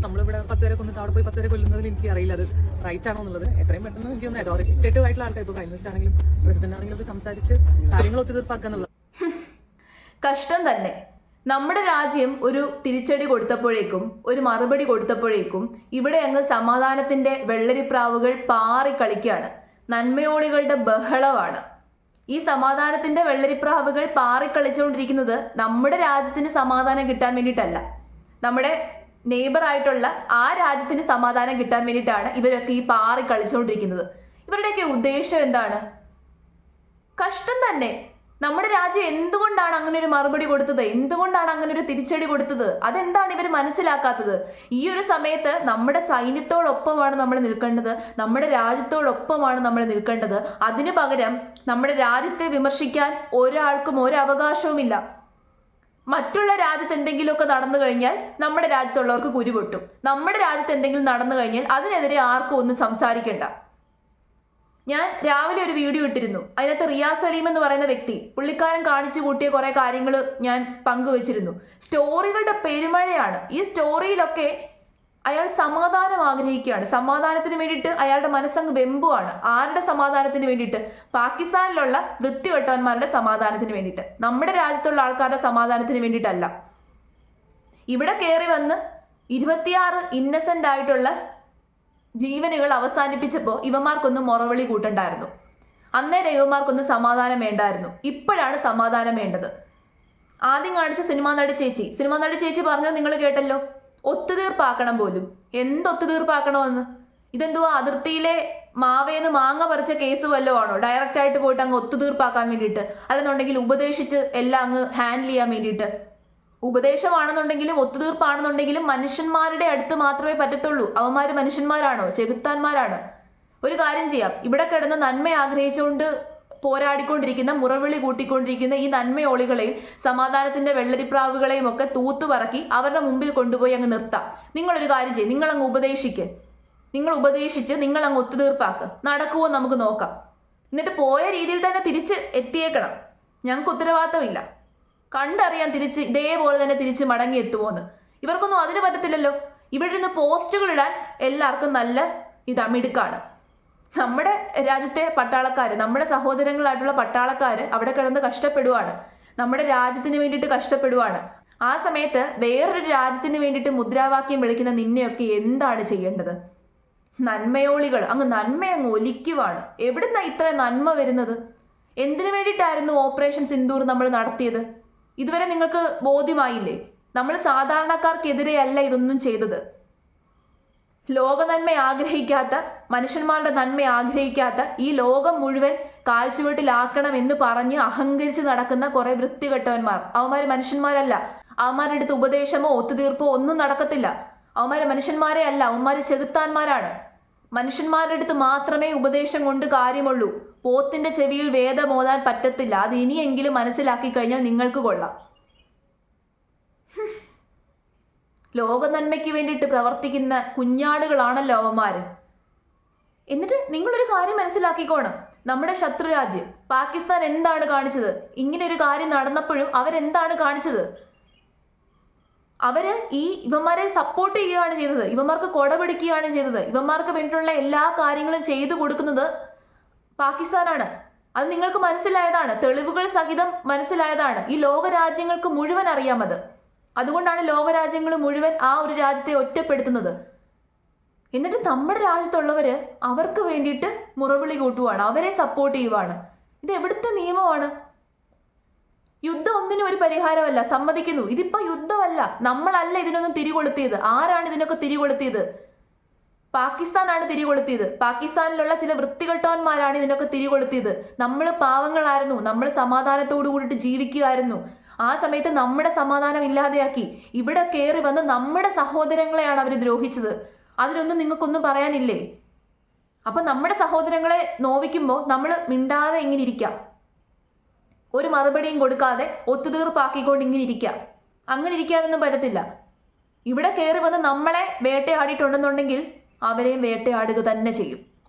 നമ്മളിവിടെ 10 പേരെ കൊന്നിട്ട് അവിടെ പോയി 10 പേരെ കൊല്ലുന്നതിൽ എനിക്ക് അറിയില്ല അത് റൈറ്റ് ആണോ എന്നുള്ളത്. എത്രയും പെട്ടെന്ന് എനിക്ക് ഒന്ന് അതോറിറ്റേറ്റീവ് ആയിട്ടുള്ള ആൾക്കാർ ഇപ്പോൾ പ്രൈം മിനിസ്റ്റർ ആണെങ്കിലും പ്രസിഡന്റ് ആണെങ്കിലും ഒക്കെ സംസാരിച്ച് കാര്യങ്ങൾ ഒത്തുതീർപ്പാക്കുക എന്നുള്ളത് കഷ്ടം തന്നെ. നമ്മുടെ രാജ്യം ഒരു തിരിച്ചടി കൊടുത്തപ്പോഴേക്കും ഒരു മറുപടി കൊടുത്തപ്പോഴേക്കും ഇവിടെ അങ്ങ് സമാധാനത്തിന്റെ വെള്ളരിപ്രാവുകൾ പാറി കളിക്കുകയാണ്. നന്മയോളികളുടെ ബഹളമാണ്. ഈ സമാധാനത്തിന്റെ വെള്ളരിപ്രാവുകൾ പാറിക്കളിച്ചുകൊണ്ടിരിക്കുന്നത് നമ്മുടെ രാജ്യത്തിന് സമാധാനം കിട്ടാൻ വേണ്ടിയിട്ടല്ല, നമ്മുടെ നെയ്ബർ ആയിട്ടുള്ള ആ രാജ്യത്തിന് സമാധാനം കിട്ടാൻ വേണ്ടിയിട്ടാണ് ഇവരൊക്കെ ഈ പാറിക്കളിച്ചുകൊണ്ടിരിക്കുന്നത്. ഇവരുടെയൊക്കെ ഉദ്ദേശം എന്താണ്? കഷ്ടം തന്നെ. നമ്മുടെ രാജ്യം എന്തുകൊണ്ടാണ് അങ്ങനെ ഒരു മറുപടി കൊടുത്തത്? എന്തുകൊണ്ടാണ് അങ്ങനെ ഒരു തിരിച്ചടി കൊടുത്തത്? അതെന്താണ് ഇവർ മനസ്സിലാക്കാത്തത്? ഈ ഒരു സമയത്ത് നമ്മുടെ സൈന്യത്തോടൊപ്പമാണ് നമ്മൾ നിൽക്കേണ്ടത്, നമ്മുടെ രാജ്യത്തോടൊപ്പമാണ് നമ്മൾ നിൽക്കേണ്ടത്. അതിനു പകരം നമ്മുടെ രാജ്യത്തെ വിമർശിക്കാൻ ഒരാൾക്കും ഒരു അവകാശവുമില്ല. മറ്റുള്ള രാജ്യത്ത് എന്തെങ്കിലുമൊക്കെ നടന്നു കഴിഞ്ഞാൽ നമ്മുടെ രാജ്യത്തുള്ളവർക്ക് കുരുപൊട്ടും. നമ്മുടെ രാജ്യത്ത് എന്തെങ്കിലും നടന്നു കഴിഞ്ഞാൽ അതിനെതിരെ ആർക്കും ഒന്നും സംസാരിക്കേണ്ട. ഞാൻ രാവിലെ ഒരു വീഡിയോ ഇട്ടിരുന്നു. അതിനകത്ത് റിയാസ് സലീം എന്ന് പറയുന്ന വ്യക്തി, പുള്ളിക്കാരൻ കാണിച്ചു കൂട്ടിയ കുറെ കാര്യങ്ങൾ ഞാൻ പങ്കുവച്ചിരുന്നു. സ്റ്റോറികളുടെ പെരുമഴയാണ്. ഈ സ്റ്റോറിയിലൊക്കെ അയാൾ സമാധാനം ആഗ്രഹിക്കുകയാണ്. സമാധാനത്തിന് വേണ്ടിയിട്ട് അയാളുടെ മനസ്സങ്ങ് വെമ്പുവാണ്. ആരുടെ സമാധാനത്തിന് വേണ്ടിയിട്ട്? പാകിസ്ഥാനിലുള്ള വൃത്തികെട്ടവന്മാരുടെ സമാധാനത്തിന് വേണ്ടിയിട്ട്, നമ്മുടെ രാജ്യത്തുള്ള ആൾക്കാരുടെ സമാധാനത്തിന് വേണ്ടിയിട്ടല്ല. ഇവിടെ കയറി വന്ന് 26 ഇന്നസെന്റ് ആയിട്ടുള്ള ജീവനുകൾ അവസാനിപ്പിച്ചപ്പോൾ ഇവന്മാർക്കൊന്നും മുറവിളി കൂട്ടണ്ടായിരുന്നു. അന്നേരം ഇവന്മാർക്കൊന്നും സമാധാനം വേണ്ടായിരുന്നു. ഇപ്പോഴാണ് സമാധാനം വേണ്ടത്. ആദ്യം കാണിച്ച സിനിമാ നടി ചേച്ചി പറഞ്ഞത് നിങ്ങൾ കേട്ടല്ലോ, ഒത്തുതീർപ്പാക്കണം പോലും. ഒത്തുതീർപ്പാക്കണമെന്ന്? ഇതെന്തുവാ, അതിർത്തിയിലെ മാവേന്ന് മാങ്ങ പറിച്ച കേസ് വല്ലതും ആണോ? ഡയറക്റ്റ് ആയിട്ട് പോയിട്ട് അങ്ങ് ഒത്തുതീർപ്പാക്കാൻ വേണ്ടിയിട്ട്, അല്ലെന്നുണ്ടെങ്കിൽ ഉപദേശിച്ച് എല്ലാം അങ്ങ് ഹാൻഡിൽ ചെയ്യാൻ വേണ്ടിയിട്ട്? ഉപദേശമാണെന്നുണ്ടെങ്കിലും ഒത്തുതീർപ്പാണെന്നുണ്ടെങ്കിലും മനുഷ്യന്മാരുടെ അടുത്ത് മാത്രമേ പറ്റത്തുള്ളൂ. അവന്മാര് മനുഷ്യന്മാരാണോ? ചെകുത്താന്മാരാണ്. ഒരു കാര്യം ചെയ്യാം, ഇവിടെ കിടന്ന് നന്മ ആഗ്രഹിച്ചുകൊണ്ട് പോരാടിക്കൊണ്ടിരിക്കുന്ന, മുറവിളി കൂട്ടിക്കൊണ്ടിരിക്കുന്ന ഈ നന്മയോളികളെയും സമാധാനത്തിന്റെ വെള്ളരിപ്രാവുകളെയും ഒക്കെ തൂത്തുപറക്കി അവരുടെ മുമ്പിൽ കൊണ്ടുപോയി അങ്ങ് നിർത്താം. നിങ്ങളൊരു കാര്യം ചെയ്യും, നിങ്ങൾ അങ്ങ് ഉപദേശിച്ച് നിങ്ങൾ അങ്ങ് ഒത്തുതീർപ്പാക്ക്. നടക്കുമോ നമുക്ക് നോക്കാം. എന്നിട്ട് പോയ രീതിയിൽ തന്നെ തിരിച്ച് എത്തിയേക്കണം. ഞങ്ങൾക്ക് ഉത്തരവാദിത്തമില്ല. കണ്ടറിയാൻ തിരിച്ച് ഇതേപോലെ തന്നെ തിരിച്ച് മടങ്ങി എത്തുമോന്ന്. ഇവർക്കൊന്നും അതിന് പറ്റത്തില്ലല്ലോ. ഇവിടെ നിന്ന് പോസ്റ്റുകൾ ഇടാൻ എല്ലാവർക്കും നല്ല മിടുക്കാണ്. നമ്മുടെ രാജ്യത്തെ പട്ടാളക്കാർ, നമ്മുടെ സഹോദരങ്ങളായിട്ടുള്ള പട്ടാളക്കാർ അവിടെ കിടന്ന് കഷ്ടപ്പെടുവാണ്, നമ്മുടെ രാജ്യത്തിന് വേണ്ടിയിട്ട് കഷ്ടപ്പെടുവാണ്. ആ സമയത്ത് വേറൊരു രാജ്യത്തിന് വേണ്ടിയിട്ട് മുദ്രാവാക്യം വിളിക്കുന്ന നിന്നെയൊക്കെ എന്താണ് ചെയ്യേണ്ടത്? നന്മയോളികൾ അങ്ങ് ഒലിക്കുവാണ്. എവിടുന്നാ ഇത്ര നന്മ വരുന്നത്? എന്തിനു വേണ്ടിയിട്ടായിരുന്നു ഓപ്പറേഷൻ സിന്ദൂർ നമ്മൾ നടത്തിയത്? ഇതുവരെ നിങ്ങൾക്ക് ബോധ്യമായില്ലേ? നമ്മൾ സാധാരണക്കാർക്കെതിരെയല്ല ഇതൊന്നും ചെയ്തത്. ലോക നന്മ ആഗ്രഹിക്കാത്ത, മനുഷ്യന്മാരുടെ നന്മ ആഗ്രഹിക്കാത്ത, ഈ ലോകം മുഴുവൻ കാൽച്ചുവട്ടിലാക്കണം എന്ന് പറഞ്ഞ് അഹങ്കരിച്ച് നടക്കുന്ന കുറെ വൃത്തികെട്ടവന്മാർ, അവന്മാര് മനുഷ്യന്മാരല്ല. അവന്മാരുടെ അടുത്ത് ഉപദേശമോ ഒത്തുതീർപ്പോ ഒന്നും നടക്കത്തില്ല. അവന്മാര് മനുഷ്യന്മാരെ അല്ല, അവന്മാര് ചെകുത്താന്മാരാണ്. മനുഷ്യന്മാരുടെ അടുത്ത് മാത്രമേ ഉപദേശം കൊണ്ട് കാര്യമുള്ളൂ. പോത്തിന്റെ ചെവിയിൽ വേദമോതാൻ പറ്റത്തില്ല. അത് ഇനിയെങ്കിലും മനസ്സിലാക്കി കഴിഞ്ഞാൽ നിങ്ങൾക്ക് കൊള്ളാം. ലോക നന്മയ്ക്ക് വേണ്ടിയിട്ട് പ്രവർത്തിക്കുന്ന കുഞ്ഞാടുകളാണല്ലോ അവന്മാര്. എന്നിട്ട് നിങ്ങളൊരു കാര്യം മനസ്സിലാക്കിക്കോണം, നമ്മുടെ ശത്രുരാജ്യം പാകിസ്ഥാൻ എന്താണ് കാണിച്ചത്? ഇങ്ങനെ ഒരു കാര്യം നടന്നപ്പോഴും അവരെന്താണ് കാണിച്ചത്? അവര് ഇവന്മാരെ സപ്പോർട്ട് ചെയ്യുകയാണ് ചെയ്തത്, ഇവന്മാർക്ക് കൊട പിടിക്കുകയാണ് ചെയ്തത്. ഇവന്മാർക്ക് വേണ്ടിയിട്ടുള്ള എല്ലാ കാര്യങ്ങളും ചെയ്തു കൊടുക്കുന്നത് പാകിസ്ഥാനാണ്. അത് നിങ്ങൾക്ക് മനസ്സിലായതാണ്, തെളിവുകൾ സഹിതം മനസ്സിലായതാണ്. ഈ ലോകരാജ്യങ്ങൾക്ക് മുഴുവൻ അറിയാമത്. അതുകൊണ്ടാണ് ലോകരാജ്യങ്ങൾ മുഴുവൻ ആ ഒരു രാജ്യത്തെ ഒറ്റപ്പെടുത്തുന്നത്. എന്നിട്ട് നമ്മുടെ രാജ്യത്തുള്ളവര് അവർക്ക് വേണ്ടിയിട്ട് മുറവിളി കൂട്ടുവാണ്, അവരെ സപ്പോർട്ട് ചെയ്യുവാണ്. ഇത് എവിടുത്തെ നിയമമാണ്? യുദ്ധം ഒന്നിനും ഒരു പരിഹാരമല്ല, സമ്മതിക്കുന്നു. ഇതിപ്പോ യുദ്ധമല്ല, നമ്മളല്ല ഇതിനൊന്നും തിരികൊളുത്തിയത്. ആരാണ് ഇതിനൊക്കെ തിരികൊളുത്തിയത്? പാകിസ്ഥാനാണ് തിരികൊളുത്തിയത്. പാകിസ്ഥാനിലുള്ള ചില വൃത്തികെട്ടവന്മാരാണ് ഇതിനൊക്കെ തിരികൊളുത്തിയത്. നമ്മൾ പാവങ്ങളായിരുന്നു, നമ്മൾ സമാധാനത്തോടു കൂടിയിട്ട് ജീവിക്കുകയായിരുന്നു. ആ സമയത്ത് നമ്മുടെ സമാധാനം ഇല്ലാതെയാക്കി ഇവിടെ കയറി വന്ന് നമ്മുടെ സഹോദരങ്ങളെയാണ് അവർ ദ്രോഹിച്ചത്. അതിനൊന്നും നിങ്ങൾക്കൊന്നും പറയാനില്ലേ? അപ്പൊ നമ്മുടെ സഹോദരങ്ങളെ നോവിക്കുമ്പോൾ നമ്മൾ മിണ്ടാതെ ഇങ്ങനെ ഇരിക്കാം, ഒരു മറുപടിയും കൊടുക്കാതെ ഒത്തുതീർപ്പാക്കിക്കൊണ്ട് ഇങ്ങനെ ഇരിക്കാം. അങ്ങനെ ഇരിക്കാനൊന്നും പറ്റത്തില്ല. ഇവിടെ കയറി വന്ന് നമ്മളെ വേട്ടയാടിയിട്ടുണ്ടെന്നുണ്ടെങ്കിൽ അവരെയും വേട്ടയാടുക തന്നെ ചെയ്യും.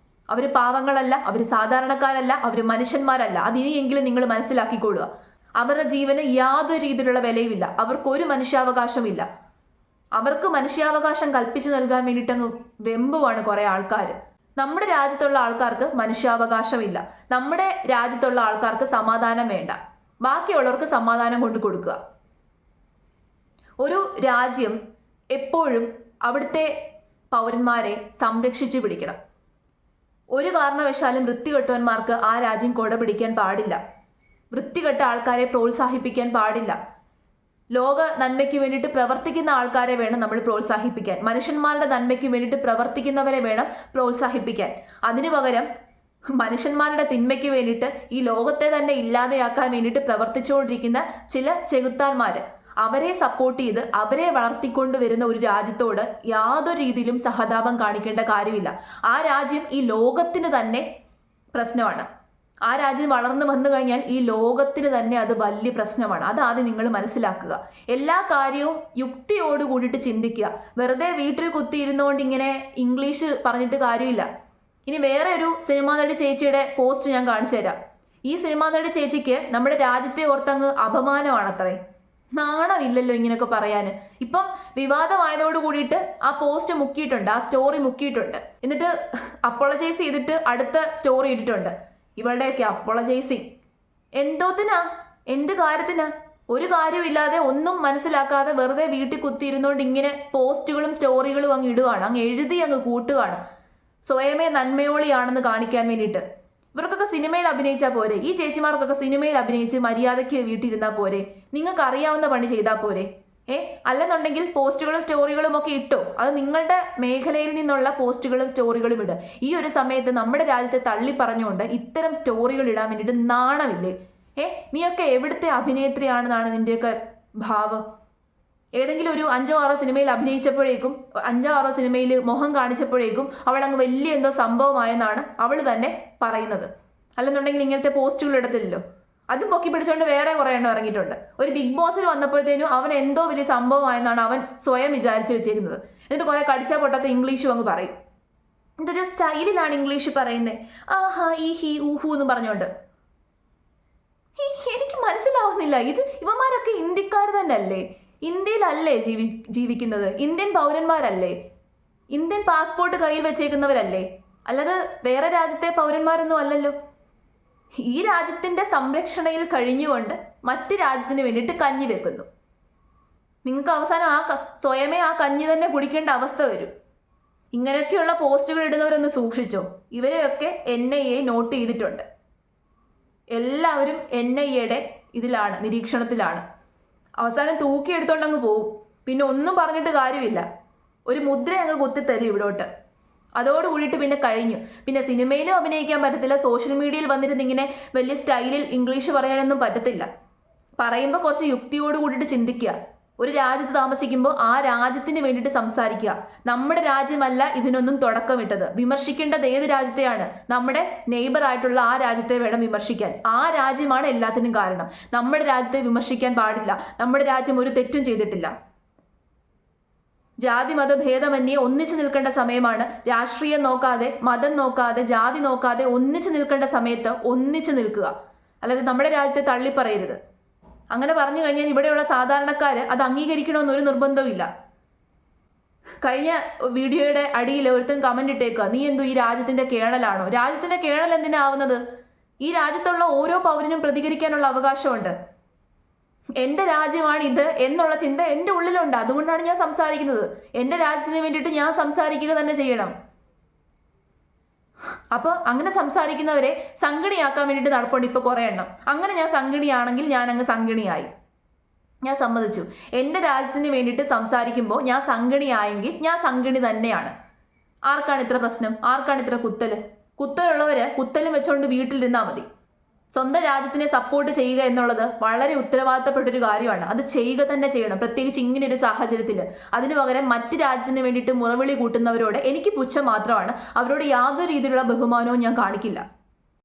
അവർ പാവങ്ങളല്ല, അവർ സാധാരണക്കാരല്ല, അവർ മനുഷ്യന്മാരല്ല. അതിനിയെങ്കിലും നിങ്ങൾ മനസ്സിലാക്കിക്കൊള്ളുക. അവരുടെ ജീവന് യാതൊരു രീതിയിലുള്ള വിലയുമില്ല. അവർക്കൊരു മനുഷ്യാവകാശമില്ല. അവർക്ക് മനുഷ്യാവകാശം കൽപ്പിച്ചു നൽകാൻ വേണ്ടിയിട്ടങ്ങ് വെമ്പുവാണ് കുറെ ആൾക്കാർ. നമ്മുടെ രാജ്യത്തുള്ള ആൾക്കാർക്ക് മനുഷ്യാവകാശമില്ല. നമ്മുടെ രാജ്യത്തുള്ള ആൾക്കാർക്ക് സമാധാനം വേണ്ട. ബാക്കിയുള്ളവർക്ക് സമാധാനം കൊണ്ട് കൊടുക്കുക. ഒരു രാജ്യം എപ്പോഴും അവിടുത്തെ പൗരന്മാരെ സംരക്ഷിച്ചു പിടിക്കണം. ഒരു കാരണവശാലും വൃത്തികെട്ടവന്മാർക്ക് ആ രാജ്യം കൊട പിടിക്കാൻ പാടില്ല. വൃത്തികെട്ട ആൾക്കാരെ പ്രോത്സാഹിപ്പിക്കാൻ പാടില്ല. ലോക നന്മയ്ക്ക് വേണ്ടിയിട്ട് പ്രവർത്തിക്കുന്ന ആൾക്കാരെ വേണം നമ്മൾ പ്രോത്സാഹിപ്പിക്കാൻ. മനുഷ്യന്മാരുടെ നന്മയ്ക്ക് വേണ്ടിയിട്ട് പ്രവർത്തിക്കുന്നവരെ വേണം പ്രോത്സാഹിപ്പിക്കാൻ. അതിനു പകരം മനുഷ്യന്മാരുടെ തിന്മയ്ക്ക് വേണ്ടിയിട്ട് ഈ ലോകത്തെ തന്നെ ഇല്ലാതെയാക്കാൻ വേണ്ടിയിട്ട് പ്രവർത്തിച്ചുകൊണ്ടിരിക്കുന്ന ചില ചെകുത്താന്മാർ, അവരെ സപ്പോർട്ട് ചെയ്ത് അവരെ വളർത്തിക്കൊണ്ടുവരുന്ന ഒരു രാജ്യത്തോട് യാതൊരു രീതിയിലും സഹതാപം കാണിക്കേണ്ട കാര്യമില്ല. ആ രാജ്യം ഈ ലോകത്തിന് തന്നെ പ്രശ്നമാണ്. ആ രാജ്യം വളർന്നു വന്നു കഴിഞ്ഞാൽ ഈ ലോകത്തിന് തന്നെ അത് വലിയ പ്രശ്നമാണ്. അതാദ്യം നിങ്ങൾ മനസ്സിലാക്കുക. എല്ലാ കാര്യവും യുക്തിയോട് കൂടിയിട്ട് ചിന്തിക്കുക. വെറുതെ വീട്ടിൽ കുത്തിയിരുന്നുകൊണ്ട് ഇങ്ങനെ ഇംഗ്ലീഷ് പറഞ്ഞിട്ട് കാര്യമില്ല. ഇനി വേറെ ഒരു സിനിമാ നടി ചേച്ചിയുടെ പോസ്റ്റ് ഞാൻ കാണിച്ചു തരാം. ഈ സിനിമാ നടി ചേച്ചിക്ക് നമ്മുടെ രാജ്യത്തെ ഓർത്തങ്ങ് അപമാനമാണത്രേ. നാണമില്ലല്ലോ ഇങ്ങനെയൊക്കെ പറയാൻ. ഇപ്പം വിവാദമായതോട് കൂടിയിട്ട് ആ പോസ്റ്റ് മുക്കിയിട്ടുണ്ട്, ആ സ്റ്റോറി മുക്കിയിട്ടുണ്ട്. എന്നിട്ട് അപ്പോളജൈസ് ചെയ്തിട്ട് അടുത്ത സ്റ്റോറി ഇട്ടിട്ടുണ്ട്. ഇവളുടെയൊക്കെ അപ്പോളജൈസിങ് എന്തോത്തിനാ, എന്ത് കാര്യത്തിനാ? ഒരു കാര്യമില്ലാതെ ഒന്നും മനസ്സിലാക്കാതെ വെറുതെ വീട്ടിൽ കുത്തിയിരുന്നോണ്ട് ഇങ്ങനെ പോസ്റ്റുകളും സ്റ്റോറികളും അങ്ങ് ഇടുകയാണ്, അങ്ങ് എഴുതി അങ്ങ് കൂട്ടുകയാണ്, സ്വയമേ നന്മയോളിയാണെന്ന് കാണിക്കാൻ വേണ്ടിയിട്ട്. ഇവർക്കൊക്കെ സിനിമയിൽ അഭിനയിച്ചാൽ പോരെ? ഈ ചേച്ചിമാർക്കൊക്കെ സിനിമയിൽ അഭിനയിച്ച് മര്യാദയ്ക്ക് വീട്ടിലിരുന്നാൽ പോരെ? നിങ്ങൾക്ക് അറിയാവുന്ന പണി ചെയ്താൽ പോരെ? അല്ലെന്നുണ്ടെങ്കിൽ പോസ്റ്റുകളും സ്റ്റോറികളും ഒക്കെ ഇട്ടോ. അത് നിങ്ങളുടെ മേഖലയിൽ നിന്നുള്ള പോസ്റ്റുകളും സ്റ്റോറികളും ഇടുക. ഈ ഒരു സമയത്ത് നമ്മുടെ രാജ്യത്തെ തള്ളി പറഞ്ഞുകൊണ്ട് ഇത്തരം സ്റ്റോറികൾ ഇടാൻ വേണ്ടിയിട്ട് നാണമില്ലേ? നീയൊക്കെ എവിടുത്തെ അഭിനേത്രിയാണെന്നാണ് നിന്റെയൊക്കെ ഭാവം? ഏതെങ്കിലും ഒരു 5-6 സിനിമയിൽ അഭിനയിച്ചപ്പോഴേക്കും 5-6 സിനിമയിൽ മുഖം കാണിച്ചപ്പോഴേക്കും അവൾ അങ്ങ് വലിയ എന്തോ സംഭവമായെന്നാണ് അവൾ തന്നെ പറയുന്നത്. അല്ലെന്നുണ്ടെങ്കിൽ ഇങ്ങനത്തെ പോസ്റ്റുകൾ ഇടത്തില്ലല്ലോ. അതും പൊക്കി പിടിച്ചുകൊണ്ട് വേറെ കുറേ എണ്ണം ഇറങ്ങിയിട്ടുണ്ട്. ഒരു ബിഗ് ബോസിൽ വന്നപ്പോഴത്തേനും അവൻ എന്തോ വലിയ സംഭവമായെന്നാണ് അവൻ സ്വയം വിചാരിച്ചു വെച്ചേക്കുന്നത്. എന്നിട്ട് കുറെ കടിച്ചാൽ പൊട്ടാത്ത ഇംഗ്ലീഷും അങ്ങ് പറയും. എന്നിട്ട് ഒരു സ്റ്റൈലിലാണ് ഇംഗ്ലീഷ് പറയുന്നത്. ആഹാ ഈ ഹി ഊഹു എന്ന് പറഞ്ഞുകൊണ്ട്. എനിക്ക് മനസ്സിലാവുന്നില്ല. ഇവന്മാരൊക്കെ ഇന്ത്യക്കാർ തന്നെ അല്ലേ? ഇന്ത്യയിലല്ലേ ജീവിക്കുന്നത്? ഇന്ത്യൻ പൗരന്മാരല്ലേ? ഇന്ത്യൻ പാസ്പോർട്ട് കയ്യിൽ വെച്ചേക്കുന്നവരല്ലേ? അല്ലാതെ വേറെ രാജ്യത്തെ പൗരന്മാരൊന്നും അല്ലല്ലോ. ഈ രാജ്യത്തിന്റെ സംരക്ഷണയിൽ കഴിഞ്ഞുകൊണ്ട് മറ്റ് രാജ്യത്തിന് വേണ്ടിയിട്ട് കഞ്ഞി വെക്കുന്നു. നിങ്ങൾക്ക് അവസാനം സ്വയമേ ആ കഞ്ഞി തന്നെ കുടിക്കേണ്ട അവസ്ഥ വരും. ഇങ്ങനെയൊക്കെയുള്ള പോസ്റ്റുകൾ ഇടുന്നവരൊന്ന് സൂക്ഷിച്ചോ. ഇവരെയൊക്കെ NIA നോട്ട് ചെയ്തിട്ടുണ്ട്. എല്ലാവരും NIAയുടെ ഇതിലാണ്, നിരീക്ഷണത്തിലാണ്. അവസാനം തൂക്കിയെടുത്തോണ്ടങ്ങ് പോവും. പിന്നെ ഒന്നും പറഞ്ഞിട്ട് കാര്യമില്ല. ഒരു മുദ്ര അങ്ങ് കുത്തിത്തരും ഇവിടോട്ട്. അതോടുകൂടിയിട്ട് പിന്നെ കഴിഞ്ഞു. പിന്നെ സിനിമയിലും അഭിനയിക്കാൻ പറ്റത്തില്ല. സോഷ്യൽ മീഡിയയിൽ വന്നിരുന്ന് ഇങ്ങനെ വലിയ സ്റ്റൈലിൽ ഇംഗ്ലീഷ് പറയാനൊന്നും പറ്റത്തില്ല. പറയുമ്പോൾ കുറച്ച് യുക്തിയോട് കൂടിയിട്ട് ചിന്തിക്കുക. ഒരു രാജ്യത്ത് താമസിക്കുമ്പോൾ ആ രാജ്യത്തിന് വേണ്ടിയിട്ട് സംസാരിക്കുക. നമ്മുടെ രാജ്യമല്ല ഇതിനൊന്നും തുടക്കമിട്ടത്. വിമർശിക്കേണ്ടത് ഏത് രാജ്യത്തെയാണ്? നമ്മുടെ നെയ്ബർ ആയിട്ടുള്ള ആ രാജ്യത്തെ വേണം വിമർശിക്കാൻ. ആ രാജ്യമാണ് എല്ലാത്തിനും കാരണം. നമ്മുടെ രാജ്യത്തെ വിമർശിക്കാൻ പാടില്ല. നമ്മുടെ രാജ്യം ഒരു തെറ്റും ചെയ്തിട്ടില്ല. ജാതി മത ഭേദമന്യേ ഒന്നിച്ചു നിൽക്കേണ്ട സമയമാണ്. രാഷ്ട്രീയം നോക്കാതെ, മതം നോക്കാതെ, ജാതി നോക്കാതെ ഒന്നിച്ചു നിൽക്കേണ്ട സമയത്ത് ഒന്നിച്ചു നിൽക്കുക. അല്ലാതെ നമ്മുടെ രാജ്യത്തെ തള്ളിപ്പറയരുത്. അങ്ങനെ പറഞ്ഞു കഴിഞ്ഞാൽ ഇവിടെയുള്ള സാധാരണക്കാർ അത് അംഗീകരിക്കണമെന്നൊരു നിർബന്ധമില്ല. കഴിഞ്ഞ വീഡിയോയുടെ അടിയിൽ ഒരുത്തൻ കമന്റ് ഇട്ടേക്കുക, നീ എന്തോ ഈ രാജ്യത്തിന്റെ കേണലാണോ? രാജ്യത്തിന്റെ കേണൽ എന്തിനാവുന്നത്? ഈ രാജ്യത്തുള്ള ഓരോ പൗരനും പ്രതികരിക്കാനുള്ള അവകാശമുണ്ട്. എൻ്റെ രാജ്യമാണ് ഇത് എന്നുള്ള ചിന്ത എൻ്റെ ഉള്ളിലുണ്ട്. അതുകൊണ്ടാണ് ഞാൻ സംസാരിക്കുന്നത്. എൻ്റെ രാജ്യത്തിന് വേണ്ടിയിട്ട് ഞാൻ സംസാരിക്കുക തന്നെ ചെയ്യണം. അപ്പോൾ അങ്ങനെ സംസാരിക്കുന്നവരെ സംഗണിയാക്കാൻ വേണ്ടിയിട്ട് നടപ്പുണ്ട് ഇപ്പോൾ കുറേ എണ്ണം. അങ്ങനെ ഞാൻ സംഗണിയാണെങ്കിൽ ഞാൻ അങ്ങ് സംഗണിയായി. ഞാൻ സമ്മതിച്ചു. എൻ്റെ രാജ്യത്തിന് വേണ്ടിയിട്ട് സംസാരിക്കുമ്പോൾ ഞാൻ സംഗണിയായെങ്കിൽ ഞാൻ സംഗണി തന്നെയാണ്. ആർക്കാണ് ഇത്ര പ്രശ്നം? ആർക്കാണ് ഇത്ര കുത്തൽ? കുത്തലുള്ളവര് കുത്തലും വെച്ചുകൊണ്ട് വീട്ടിലിരുന്നാൽ മതി. സ്വന്തം രാജ്യത്തിനെ സപ്പോർട്ട് ചെയ്യുക എന്നുള്ളത് വളരെ ഉത്തരവാദിത്തപ്പെട്ടൊരു കാര്യമാണ്. അത് ചെയ്യുക തന്നെ ചെയ്യണം, പ്രത്യേകിച്ച് ഇങ്ങനെ ഒരു സാഹചര്യത്തിൽ. അതിനു പകരം മറ്റ് രാജ്യത്തിന് വേണ്ടിയിട്ട് മുറവിളി കൂട്ടുന്നവരോട് എനിക്ക് പുച്ഛം മാത്രമാണ്. അവരോട് യാതൊരു രീതിയിലുള്ള ബഹുമാനവും ഞാൻ കാണിക്കില്ല.